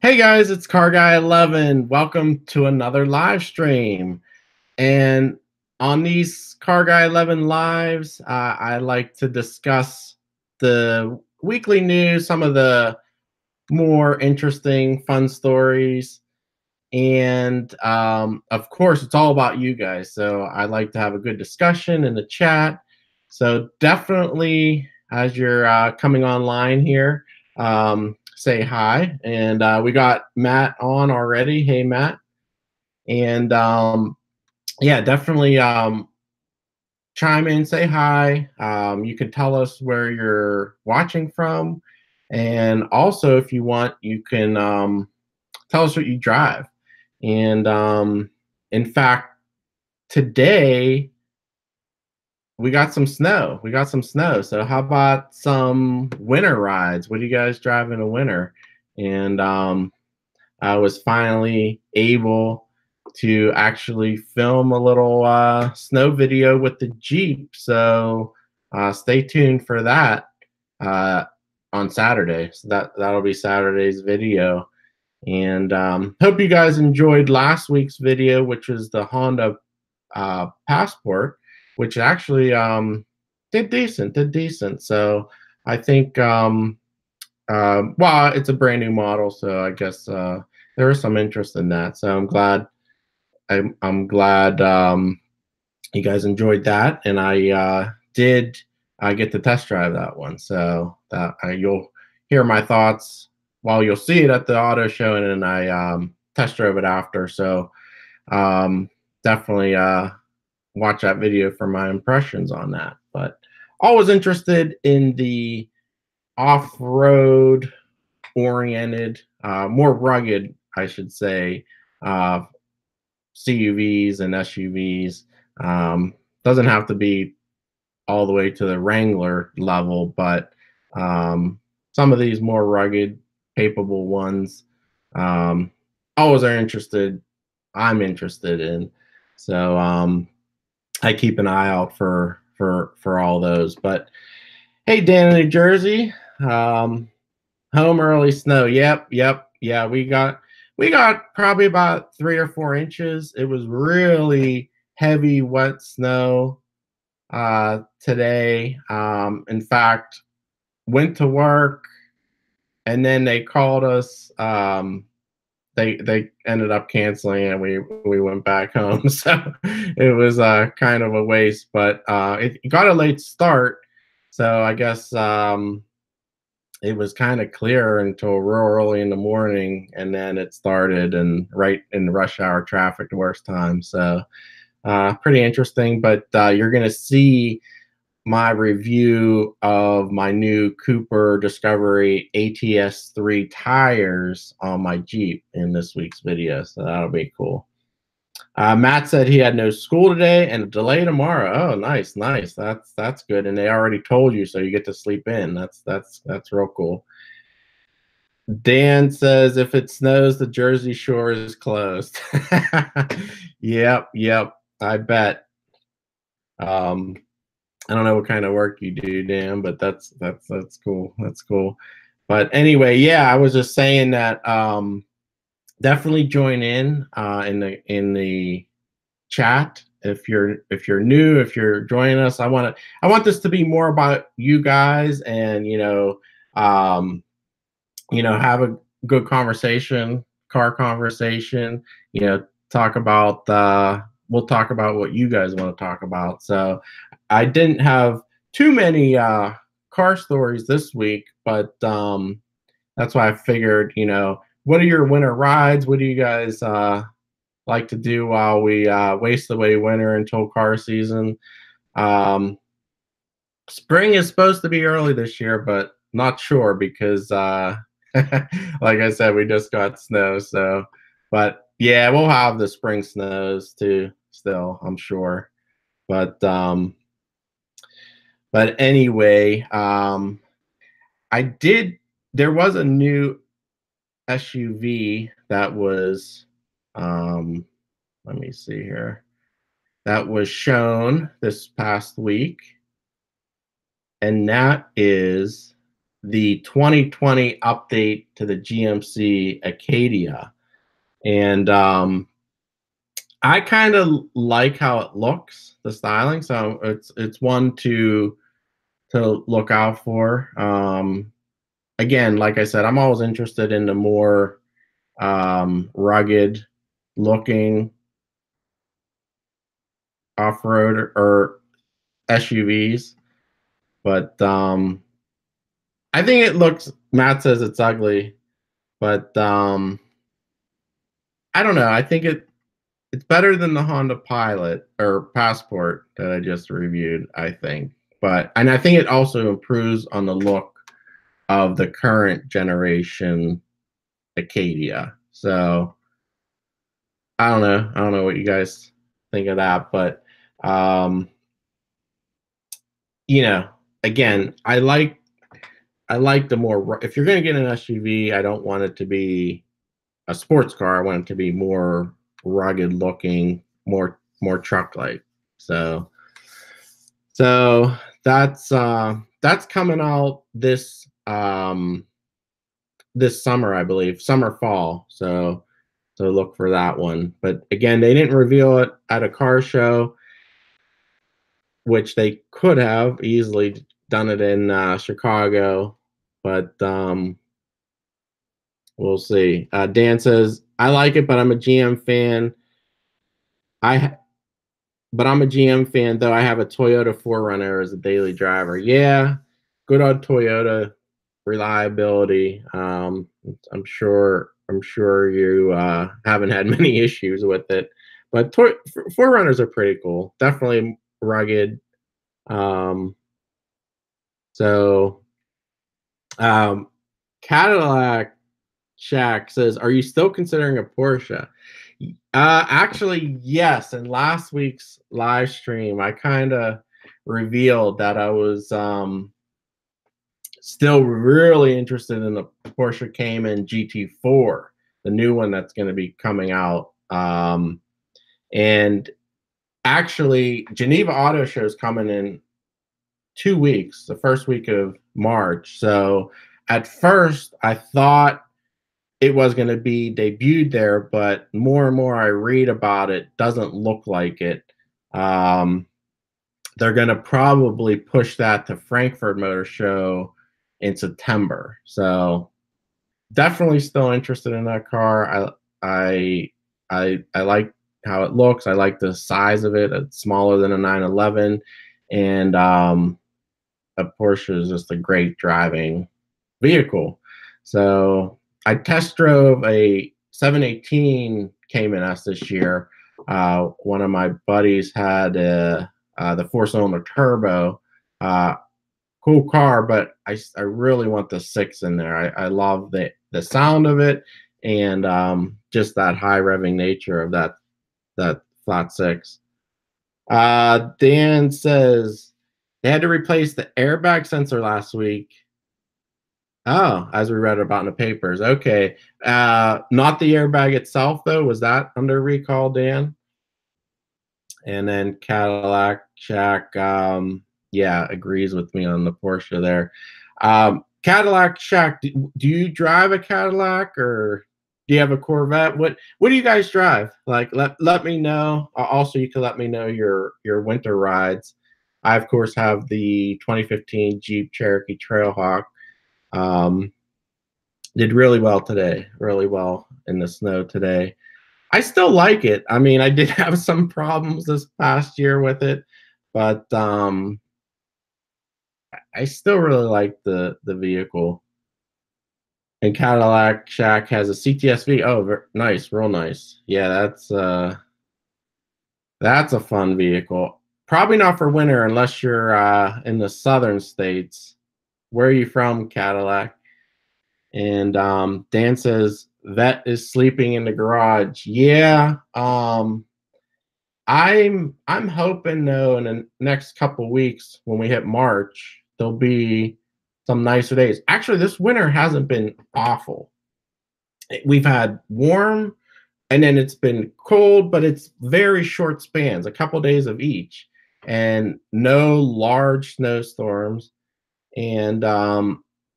Hey guys, it's CarGuy11. Welcome to another live stream. And on these CarGuy11 lives, I like to discuss the weekly news, some of the more interesting, fun stories. And of course, it's all about you guys. So I like to have a good discussion in the chat. So definitely, as you're coming online here, say hi. And we got Matt on already. Hey, Matt. And yeah, definitely chime in, say hi. You can tell us where you're watching from. And also, if you want, you can tell us what you drive. And in fact, today we got some snow. We got some snow. So how about some winter rides? What do you guys drive in the winter? And I was finally able to actually film a little snow video with the Jeep. So stay tuned for that uh, on Saturday. So that'll be Saturday's video. And hope you guys enjoyed last week's video, which was the Honda Passport, which actually did decent. So I think, well, it's a brand new model, so I guess there was some interest in that. So I'm glad. I'm glad you guys enjoyed that, and I did get to test drive that one. So that you'll hear my thoughts while you'll see it at the auto show, and then I test drove it after. So definitely watch that video for my impressions on that. But always interested in the off-road oriented, more rugged, I should say, CUVs and SUVs. Doesn't have to be all the way to the Wrangler level, but some of these more rugged, capable ones always are interested. I'm interested in. So I keep an eye out for all those. But hey, Dan in New Jersey, home early snow. Yep. Yeah, we got probably about 3 or 4 inches. It was really heavy, wet snow today. In fact, went to work and then they called us. They ended up canceling and we went back home. So it was kind of a waste, but it got a late start. So I guess it was kind of clear until real early in the morning, and then it started and right in rush hour traffic, the worst time. So pretty interesting, but you're going to see my review of my new Cooper Discovery ATS3 tires on my Jeep in this week's video, so that'll be cool. Matt said he had no school today and a delay tomorrow. Oh, nice. That's good. And they already told you, so you get to sleep in. That's real cool. Dan says if it snows, the Jersey Shore is closed. Yep. I bet. I don't know what kind of work you do, Dan, but that's cool. That's cool. But anyway, yeah, I was just saying that definitely join in the chat if you're new, if you're joining us. I want this to be more about you guys, and have a good conversation, car conversation. Talk about we'll talk about what you guys want to talk about. So I didn't have too many car stories this week, but that's why I figured, what are your winter rides? What do you guys like to do while we waste away winter until car season? Spring is supposed to be early this year, but not sure because, like I said, we just got snow. So, but yeah, we'll have the spring snows too. Still, I'm sure. But anyway, I did. There was a new SUV that was. Let me see here. That was shown this past week, and that is the 2020 update to the GMC Acadia, and I kind of like how it looks, the styling. So it's one to look out for. Again, like I said, I'm always interested in the more rugged looking off-road or SUVs, but I think it looks. Matt says it's ugly, but I don't know. I think it's better than the Honda Pilot or Passport that I just reviewed, I think. And I think it also improves on the look of the current generation Acadia. So I don't know. I don't know what you guys think of that, but you know, again, I like the more. If you're going to get an SUV, I don't want it to be a sports car. I want it to be more rugged looking, more truck-like. So that's coming out this this summer, I believe, summer fall. So look for that one. But again, they didn't reveal it at a car show, which they could have easily done it in Chicago, but we'll see. Dan says, I like it, but I'm a GM fan. But I'm a GM fan, though I have a Toyota 4Runner as a daily driver. Yeah, good old Toyota reliability. I'm sure you haven't had many issues with it, but 4Runners are pretty cool. Definitely rugged. So Cadillac Shack says, "Are you still considering a Porsche?" Actually, yes. In last week's live stream, I kind of revealed that I was still really interested in the Porsche Cayman GT4, the new one that's going to be coming out. And actually, Geneva Auto Show is coming in 2 weeks, the first week of March. So at first, I thought it was going to be debuted there, but more and more I read about it, doesn't look like it. They're going to probably push that to Frankfurt Motor Show in September. So definitely still interested in that car. I like how it looks. I like the size of it. It's smaller than a 911, and a Porsche is just a great driving vehicle. So I test drove a 718 Cayman S this year. One of my buddies had the 4-cylinder turbo. Cool car, but I really want the 6 in there. I love the sound of it, and just that high revving nature of that flat 6. Dan says they had to replace the airbag sensor last week. Oh, as we read about in the papers. Okay. Not the airbag itself, though. Was that under recall, Dan? And then Cadillac Shack, yeah, agrees with me on the Porsche there. Cadillac Shack, do you drive a Cadillac, or do you have a Corvette? What do you guys drive? Like, let me know. Also, you can let me know your winter rides. I, of course, have the 2015 Jeep Cherokee Trailhawk. Did really well today, really well in the snow today. I still like it. I mean, I did have some problems this past year with it, but I still really like the vehicle. And Cadillac Shack has a CTSV. Oh, nice, real nice. Yeah, that's a fun vehicle. Probably not for winter unless you're in the southern states. Where are you from, Cadillac? And Dan says Vet is sleeping in the garage. Yeah. I'm hoping though in the next couple weeks when we hit March, there'll be some nicer days. Actually, this winter hasn't been awful. We've had warm and then it's been cold, but it's very short spans, a couple days of each, and no large snowstorms. And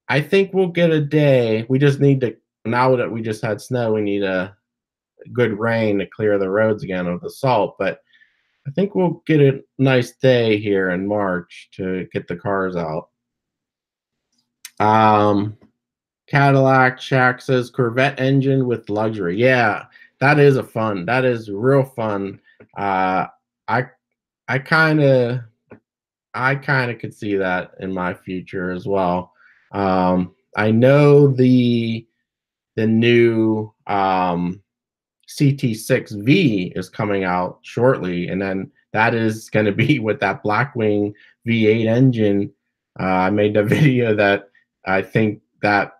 I think we'll get a day. We just need to, now that we just had snow, we need a good rain to clear the roads again of the salt. But I think we'll get a nice day here in March to get the cars out. Um, Cadillac Shack says Corvette engine with luxury. Yeah, that is a fun. That is real fun. I I kind of could see that in my future as well. I know the new CT6V is coming out shortly, and then that is going to be with that Blackwing V8 engine. I made a video that I think that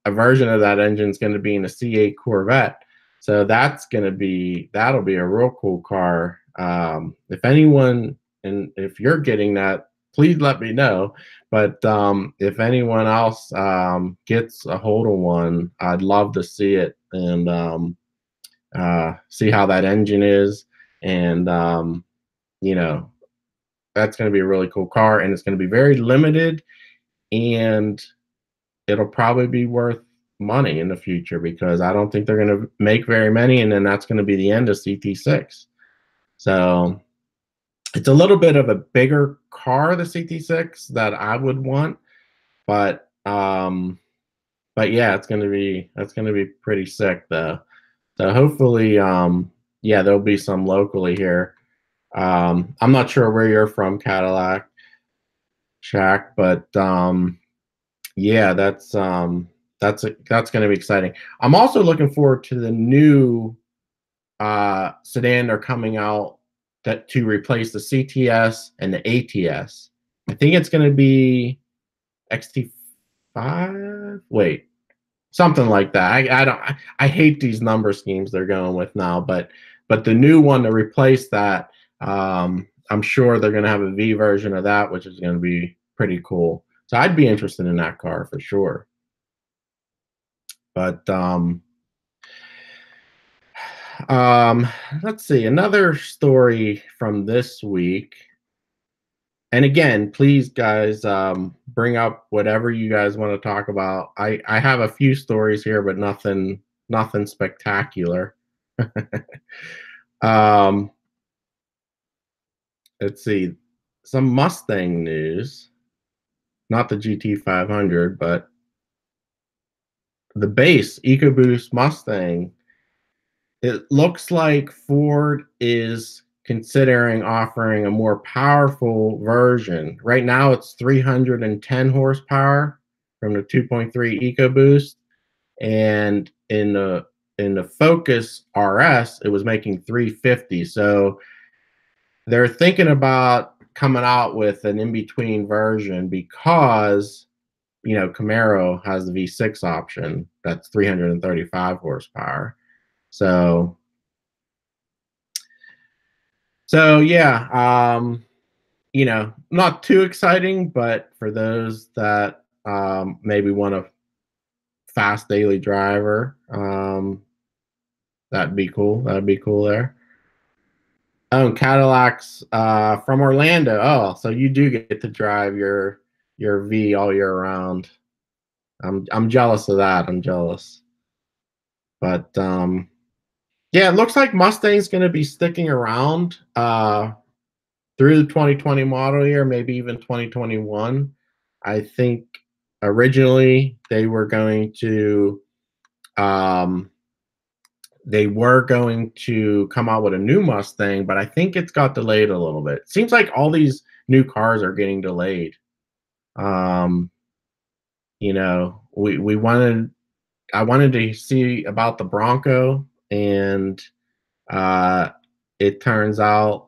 a version of that engine is going to be in a C8 Corvette. So that'll be a real cool car. If anyone, and if you're getting that, please let me know. But if anyone else gets a hold of one, I'd love to see it and see how that engine is. And you know, that's going to be a really cool car, and it's going to be very limited, and it'll probably be worth money in the future because I don't think they're going to make very many, and then that's going to be the end of CT6. So it's a little bit of a bigger car, the CT6, that I would want, but yeah, that's going to be pretty sick though. So hopefully, yeah, there'll be some locally here. I'm not sure where you're from, Cadillac Shack, but yeah, that's going to be exciting. I'm also looking forward to the new sedan they're coming out that to replace the CTS and the ATS. I think it's going to be XT5. Wait, something like that. I don't. I hate these number schemes they're going with now, but the new one to replace that, I'm sure they're going to have a V version of that, which is going to be pretty cool. So I'd be interested in that car for sure. But let's see, another story from this week. And again, please, guys, bring up whatever you guys want to talk about. I have a few stories here, but nothing spectacular. um, let's see, some Mustang news. Not the GT500, but the base EcoBoost Mustang. It looks like Ford is considering offering a more powerful version. Right now it's 310 horsepower from the 2.3 EcoBoost, and in the Focus RS it was making 350. So they're thinking about coming out with an in-between version because Camaro has the V6 option that's 335 horsepower. So yeah, not too exciting, but for those that maybe want a fast daily driver, that'd be cool. That'd be cool there. Oh, Cadillacs from Orlando. Oh, so you do get to drive your V all year round. I'm jealous of that. I'm jealous. But yeah, it looks like Mustang's going to be sticking around through the 2020 model year, maybe even 2021. I think originally they were going to come out with a new Mustang, but I think it's got delayed a little bit. Seems like all these new cars are getting delayed. I wanted to see about the Bronco, and it turns out,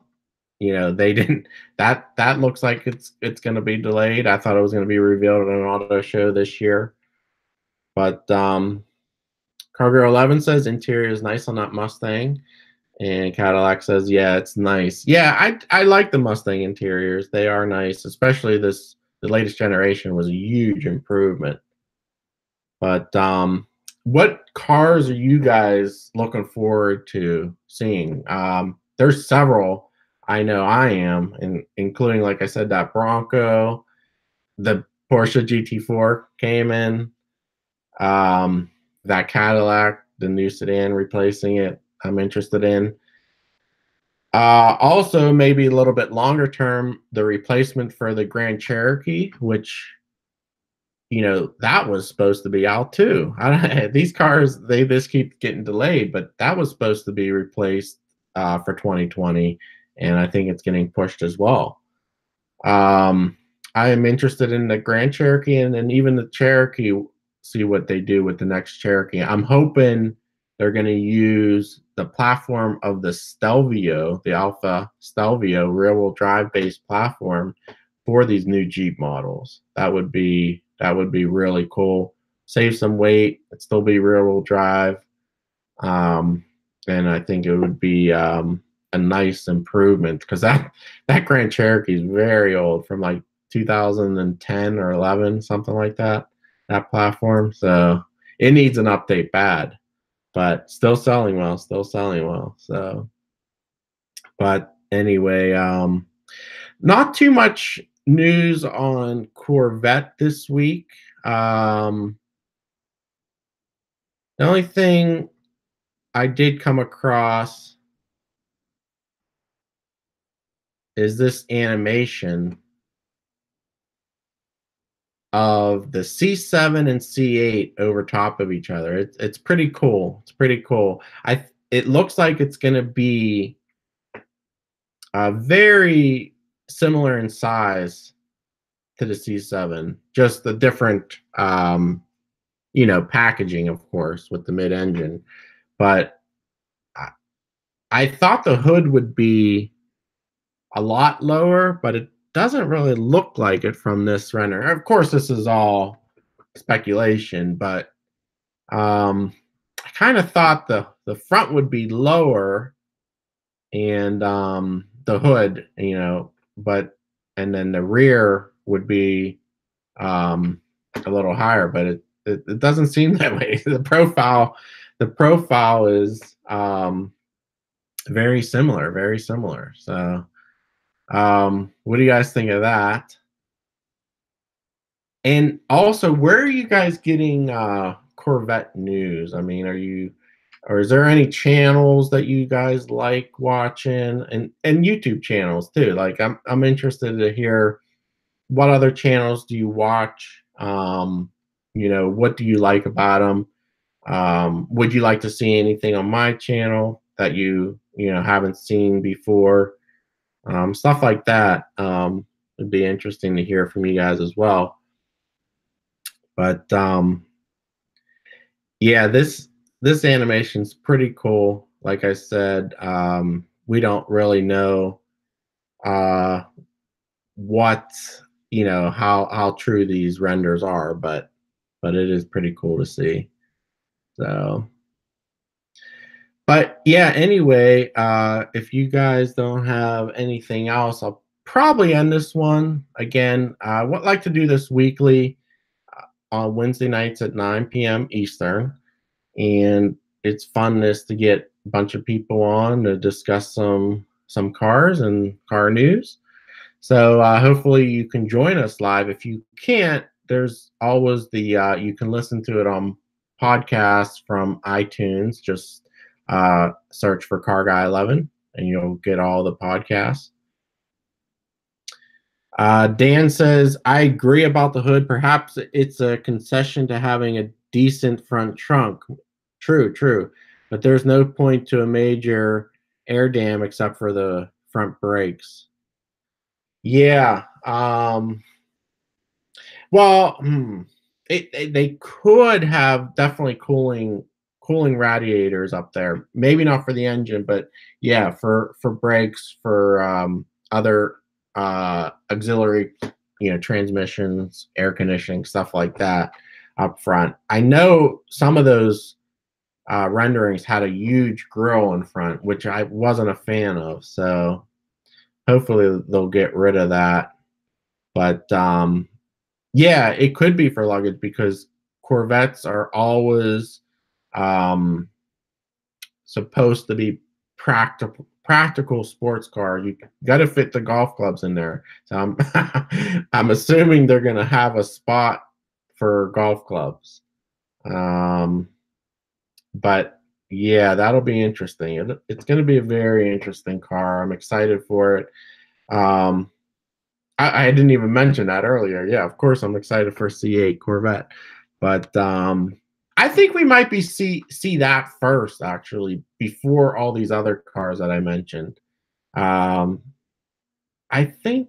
they didn't. That looks like it's going to be delayed. I thought it was going to be revealed at an auto show this year, but CarGuy11 says interior is nice on that Mustang, and Cadillac says, yeah, it's nice. Yeah, I like the Mustang interiors. They are nice, especially the latest generation was a huge improvement. But what cars are you guys looking forward to seeing? There's several. I know I am, including, like I said, that Bronco. The Porsche GT4 came in. That Cadillac, the new sedan replacing it, I'm interested in. Also, maybe a little bit longer term, the replacement for the Grand Cherokee, which, you know, that was supposed to be out too. These cars, they just keep getting delayed, but that was supposed to be replaced for 2020, and I think it's getting pushed as well. I am interested in the Grand Cherokee and then even the Cherokee, see what they do with the next Cherokee. I'm hoping they're going to use the platform of the Stelvio, the Alpha Stelvio rear-wheel drive based platform for these new Jeep models. That would be really cool. Save some weight, it'd still be rear-wheel drive. And I think it would be a nice improvement because that Grand Cherokee is very old, from like 2010 or 11, something like that. That platform, so it needs an update bad, but still selling well. Still selling well. So, but anyway, not too much news on Corvette this week. The only thing I did come across is this animation of the C7 and C8 over top of each other. It's pretty cool. It's pretty cool. It looks like it's going to be very similar in size to the C7, just the different you know, packaging, of course, with the mid-engine. But I thought the hood would be a lot lower, but it doesn't really look like it from this render. Of course, this is all speculation, but I kind of thought the front would be lower and the hood, you know, but and then the rear would be a little higher, but it doesn't seem that way. The profile is very similar, very similar. So what do you guys think of that? And also, where are you guys getting Corvette news? I mean, or is there any channels that you guys like watching, and YouTube channels too? Like, I'm interested to hear what other channels do you watch? You know, what do you like about them? Would you like to see anything on my channel that you know haven't seen before? Stuff like that. It'd be interesting to hear from you guys as well. But yeah, this animation's pretty cool. Like I said, we don't really know what, you know, how true these renders are, but it is pretty cool to see. So, but yeah, anyway, if you guys don't have anything else, I'll probably end this one. Again, I would like to do this weekly on Wednesday nights at 9 p.m. Eastern. And it's funness to get a bunch of people on to discuss some cars and car news. So hopefully you can join us live. If you can't, there's always the you can listen to it on podcasts from iTunes. Just search for CarGuy11 and you'll get all the podcasts. Dan says, I agree about the hood. Perhaps it's a concession to having a decent front trunk. True, true. But there's no point to a major air dam except for the front brakes. Yeah. Well, they could have definitely cooling radiators up there. Maybe not for the engine, but yeah, for brakes, for other auxiliary, you know, transmissions, air conditioning, stuff like that up front. I know some of those renderings had a huge grill in front, which I wasn't a fan of. So hopefully they'll get rid of that. But yeah, it could be for luggage because Corvettes are always supposed to be practical sports car. You got to fit the golf clubs in there. So I'm assuming they're going to have a spot for golf clubs. But yeah, that'll be interesting. It's going to be a very interesting car. I'm excited for it. Um, I didn't even mention that earlier. Yeah, of course I'm excited for C8 Corvette. But I think we might be see that first, actually, before all these other cars that I mentioned. Um, I think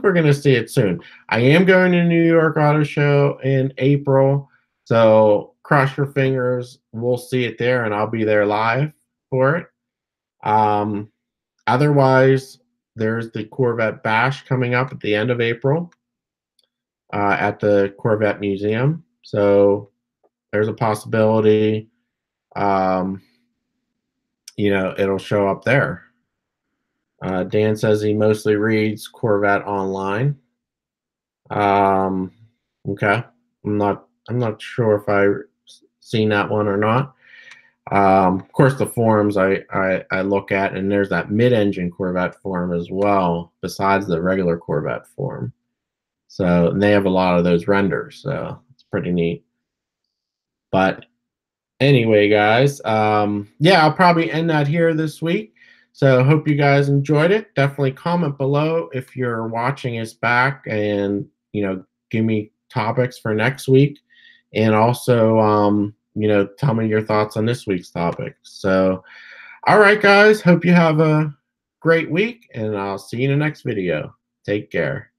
we're gonna see it soon. I am going to New York Auto Show in April, so cross your fingers. We'll see it there, and I'll be there live for it. Otherwise, there's the Corvette Bash coming up at the end of April at the Corvette Museum. So there's a possibility, um, it'll show up there. Dan says he mostly reads Corvette online. Okay, I'm not sure if I seen that one or not. Of course, the forums I look at, and there's that mid-engine Corvette forum as well, besides the regular Corvette forum. So and they have a lot of those renders, so it's pretty neat. But anyway, guys, yeah, I'll probably end that here this week. So hope you guys enjoyed it. Definitely comment below if you're watching us back, and give me topics for next week, and also tell me your thoughts on this week's topic. So all right, guys, hope you have a great week, and I'll see you in the next video. Take care.